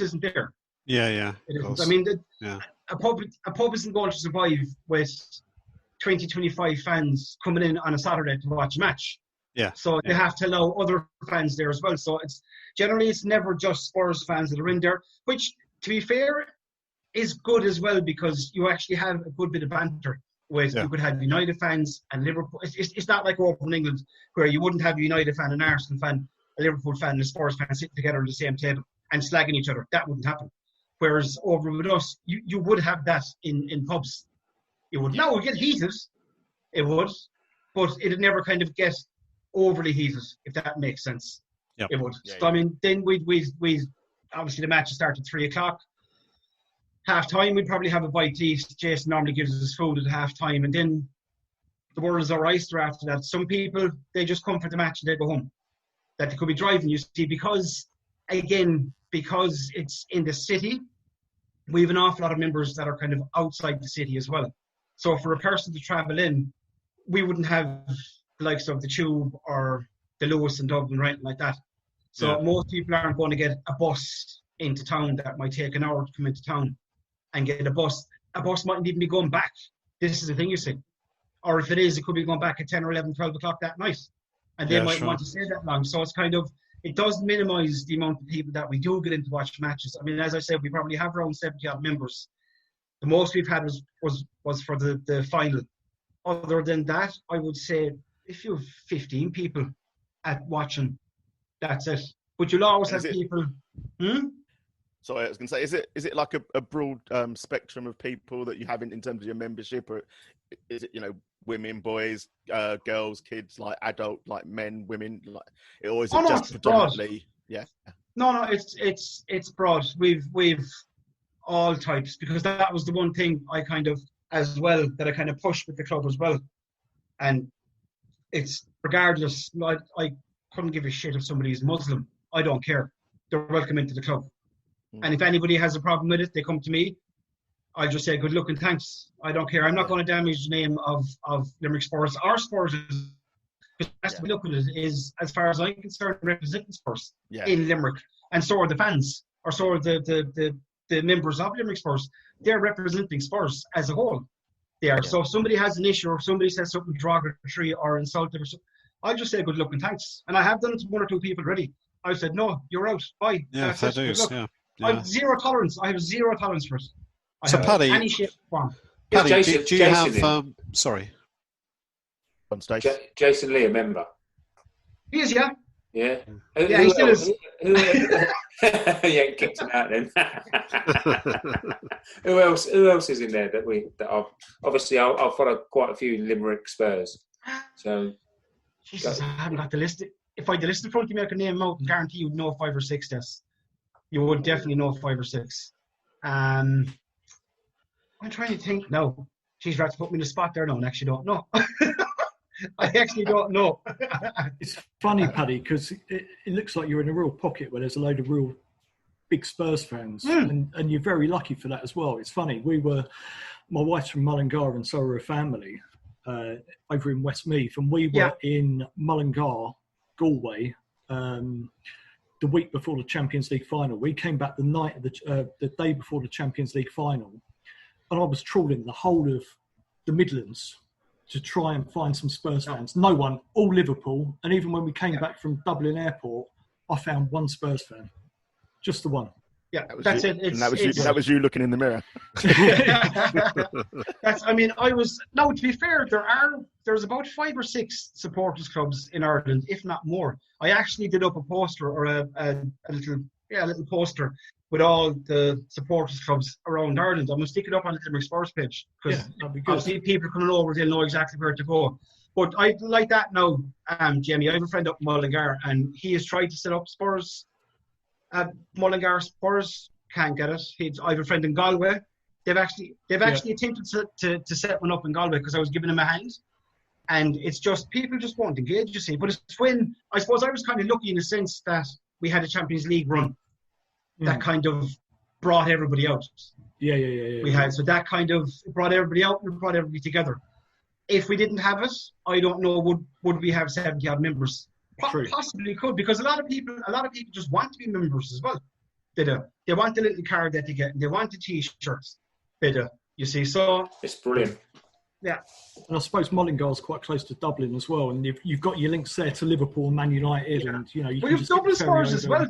isn't there. Yeah. It isn't. I mean, a pub isn't going to survive with 20, 25 fans coming in on a Saturday to watch a match. Yeah. So they have to allow other fans there as well. So it's never just Spurs fans that are in there, which, to be fair, is good as well, because you actually have a good bit of banter with, you could have United fans and Liverpool. It's not like over in England where you wouldn't have a United fan, an Arsenal fan, a Liverpool fan and a Spurs fan sitting together on the same table and slagging each other. That wouldn't happen. Whereas over with us, you would have that in pubs. It would. Now it would get heated. It would. But it'd never kind of get overly heated, if that makes sense. Yep. It would. So, I mean, then we'd obviously the match would start at 3:00. Half time, we'd probably have a bite to eat. Jason normally gives us food at half time, and then the world is our oyster after that. Some people, they just come for the match and they go home. That they could be driving, you see, because it's in the city, we have an awful lot of members that are kind of outside the city as well. So for a person to travel in, we wouldn't have the likes of the Tube or the Lewis in Dublin or anything like that. So most people aren't going to get a bus into town that might take an hour to come into town and get a bus. A bus mightn't even be going back. This is the thing, you see. Or if it is, it could be going back at 10 or 11, 12 o'clock that night. And they might want to stay that long. So it's kind of, it does minimise the amount of people that we do get in to watch matches. I mean, as I said, we probably have around 70 odd members. The most we've had was for the final. Other than that, I would say if you have 15 people at watching, that's it. But you'll always have people. Sorry, I was going to say, is it like a broad spectrum of people that you have in terms of your membership, or is it, women, boys, girls, kids, like adult, like men, women, like it always just predominantly? Yeah. No, it's broad. We've all types, because that was the one thing I kind of pushed with the club as well. And it's regardless, I couldn't give a shit if somebody's Muslim. I don't care. They're welcome into the club. And if anybody has a problem with it, they come to me. I'll just say good luck and thanks. I don't care. I'm not going to damage the name of Limerick Spurs. Our Spurs, because we look at it, is, as far as I'm concerned, representing Spurs in Limerick. And so are the fans, or so are the members of Limerick Spurs. They're representing Spurs as a whole. They are. So if somebody has an issue, or if somebody says something derogatory or insulting, I'll just say good luck and thanks. And I have done it to one or two people already. I've said, no, you're out. Bye. Yeah, fair dues. Yeah. I have zero tolerance. I have zero tolerance for it. So, Paddy, any shape or form. Paddy, Jason, do you have? Sorry, on stage. Jason Lee, a member. He is, yeah. Yeah. He still is. Yeah, kicked him out then. Who else is in there that I've obviously I'll follow quite a few Limerick Spurs. So Jesus, I haven't got the list. If I had the list in front of me, I could name them out and guarantee you'd know 5 or 6 tests. You would definitely know 5 or 6. I'm trying to think. No, she's right to put me in the spot there. No, I actually don't know. I actually don't know. It's funny, Paddy, because it looks like you're in a real pocket where there's a load of real big Spurs fans, and you're very lucky for that as well. It's funny. My wife's from Mullingar, and so are her family over in Westmeath, and we were in Mullingar, Galway, the week before the Champions League final. We came back the night of the day before the Champions League final, and I was trawling the whole of the Midlands to try and find some Spurs fans. No one, all Liverpool. And even when we came back from Dublin Airport, I found one Spurs fan, just the one. Yeah, that's it. That was you looking in the mirror. To be fair, there's about 5 or 6 supporters clubs in Ireland, if not more. I actually did up a poster, or a little poster with all the supporters clubs around Ireland. I'm going to stick it up on the Limerick Spurs page, because obviously people coming over, they'll know exactly where to go. But I like that now, Jamie. I have a friend up in Mullingar, and he has tried to set up Spurs. Mullingar Spurs can't get it. I have a friend in Galway. They've actually attempted to set one up in Galway, because I was giving him a hand, and it's just people just won't engage, you see. But it's when I suppose I was kind of lucky in the sense that we had a Champions League run that kind of brought everybody out. Yeah. We had, so that kind of brought everybody out and brought everybody together. If we didn't have it, I don't know, would we have 70 odd members? Possibly could, because a lot of people just want to be members as well. They do. They want the little card that they get. And they want the T-shirts. You see, so it's brilliant. Yeah. And I suppose Mullingar's quite close to Dublin as well, and you've got your links there to Liverpool and Man United, and you well, you've Dublin Spurs as well.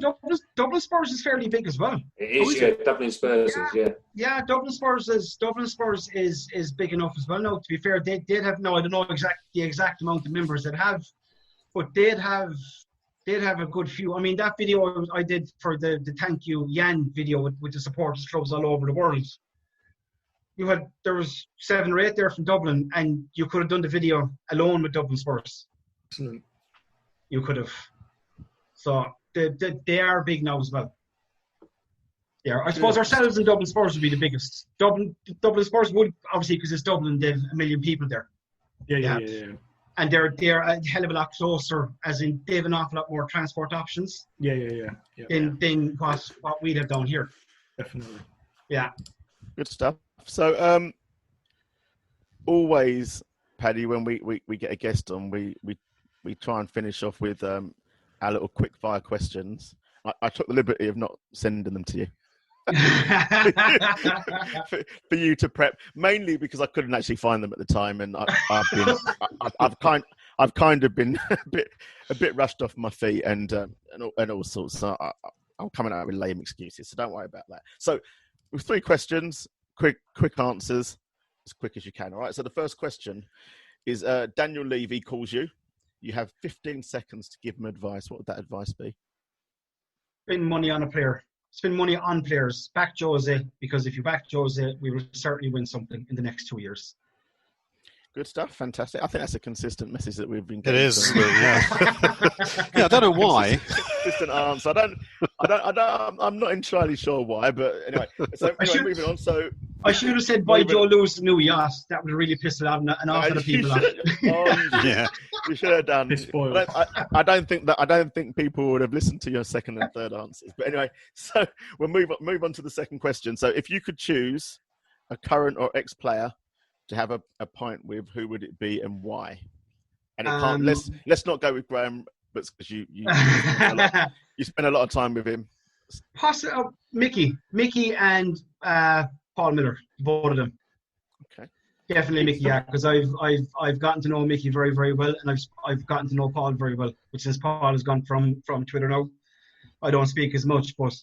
Dublin Spurs is fairly big as well. It is, Dublin Spurs is, Yeah, Dublin Spurs is big enough as well. Now, to be fair, they'd have I don't know the exact amount of members that have, but they'd have a good few. I mean, that video I did for the Thank You Jan video with the supporters clubs all over the world. There was 7 or 8 there from Dublin, and you could have done the video alone with Dublin Spurs. Excellent. You could have. So they are big now as well. Yeah, I suppose ourselves and Dublin Spurs would be the biggest. Dublin Spurs would, obviously, because it's Dublin, they've 1 million people there. Yeah. And they're a hell of a lot closer, as in they have an awful lot more transport options. Yeah. Than what we'd have down here. Definitely. Yeah. Good stuff. So, always, Paddy, when we get a guest on, we try and finish off with our little quick fire questions. I took the liberty of not sending them to you for you to prep, mainly because I couldn't actually find them at the time, and I've kind of been a bit rushed off my feet and all sorts. So I'm coming out with lame excuses, so don't worry about that. So, with 3 questions. Quick answers, as quick as you can. All right. So the first question is: Daniel Levy calls you. You have 15 seconds to give him advice. What would that advice be? Spend money on a player. Spend money on players. Back Jose, because if you back Jose, we will certainly win something in the next 2 years. Good stuff. Fantastic. I think that's a consistent message that we've been getting. It is. Yeah. I don't know why. Consistent answer. I'm not entirely sure why, but anyway. So moving on. So I should have said buy Joe Lewis a new yacht. That would have really pissed an awful lot of people off. Yeah, you should have done. I don't think people would have listened to your second and third answers. But anyway, so we'll move on to the second question. So if you could choose a current or ex-player to have a pint with, who would it be and why? And it can't. Let's not go with Graham, but because you spend a lot of time with him. Mickey and Paul Miller, both of them. Okay. Definitely Mickey, yeah, because I've gotten to know Mickey very, very well, and I've gotten to know Paul very well. But since Paul has gone from Twitter now, I don't speak as much, but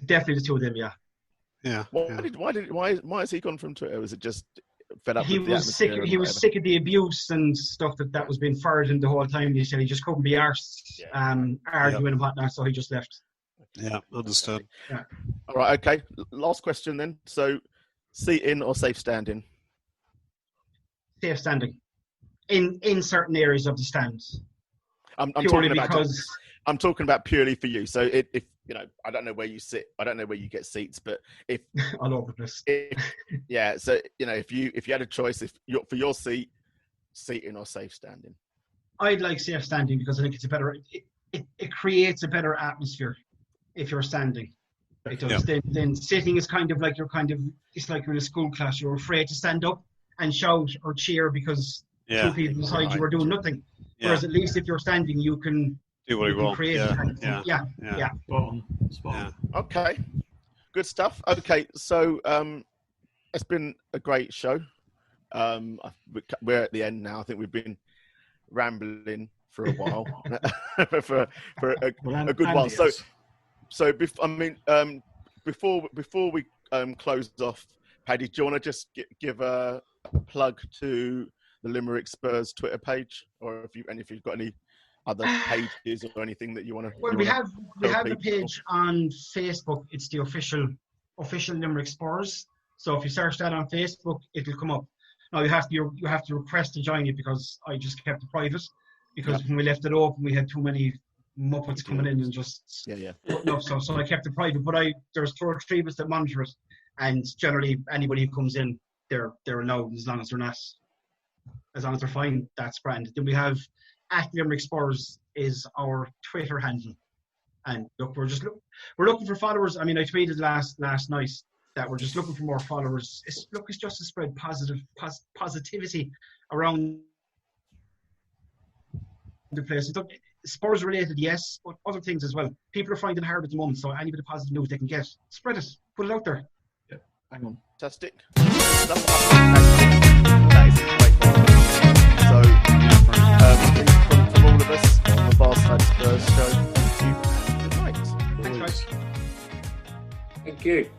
definitely the two of them, yeah. Yeah. Why has he gone from Twitter? Was it just fed up? He was sick. He was sick of the abuse and stuff that was being fired him the whole time. He said he just couldn't be arsed arguing and whatnot, so he just left. Yeah, understood. Yeah. All right. Okay. Last question then. So, seat in or safe standing? Safe standing. In certain areas of the stands. I'm talking about purely for you. So if you know, I don't know where you sit. I don't know where you get seats, but if all over the place. So you know, if you had a choice, for your seat in or safe standing. I'd like safe standing because I think it's a better. It creates a better atmosphere if you're standing. It does. Yeah. Then sitting is kind of like it's like you're in a school class. You're afraid to stand up and shout or cheer because two people beside you are doing nothing. Yeah. Whereas at least if you're standing, you can do what you want. Create yeah. Spot on. Okay, good stuff. Okay, so it's been a great show. We're at the end now. I think we've been rambling for a while, for a good while. So before we close off, Paddy, do you want to just give a plug to the Limerick Spurs Twitter page, or if you've got any other pages or anything that you want to? Well, we have a page on Facebook. It's the official Limerick Spurs. So if you search that on Facebook, it'll come up. Now you have to request to join it because I just kept it private because when we left it open, we had too many Muppets coming in and just putting up stuff. So I kept it private. But there's 2 or 3 of us that monitor it, and generally anybody who comes in, they're allowed as long as they're fine. That's grand. Then we have @Limerick Spurs is our Twitter handle, and look, we're looking for followers. I mean, I tweeted last night that we're just looking for more followers. It's just to spread positivity around the place. Spurs related, yes, but other things as well. People are finding it hard at the moment, so any bit of positive news they can get, spread it, put it out there. Yeah, hang on. Fantastic. That is great. So, from all of us on the VAR Side Spurs show, thank you. Good night. Thanks, guys. Thank you.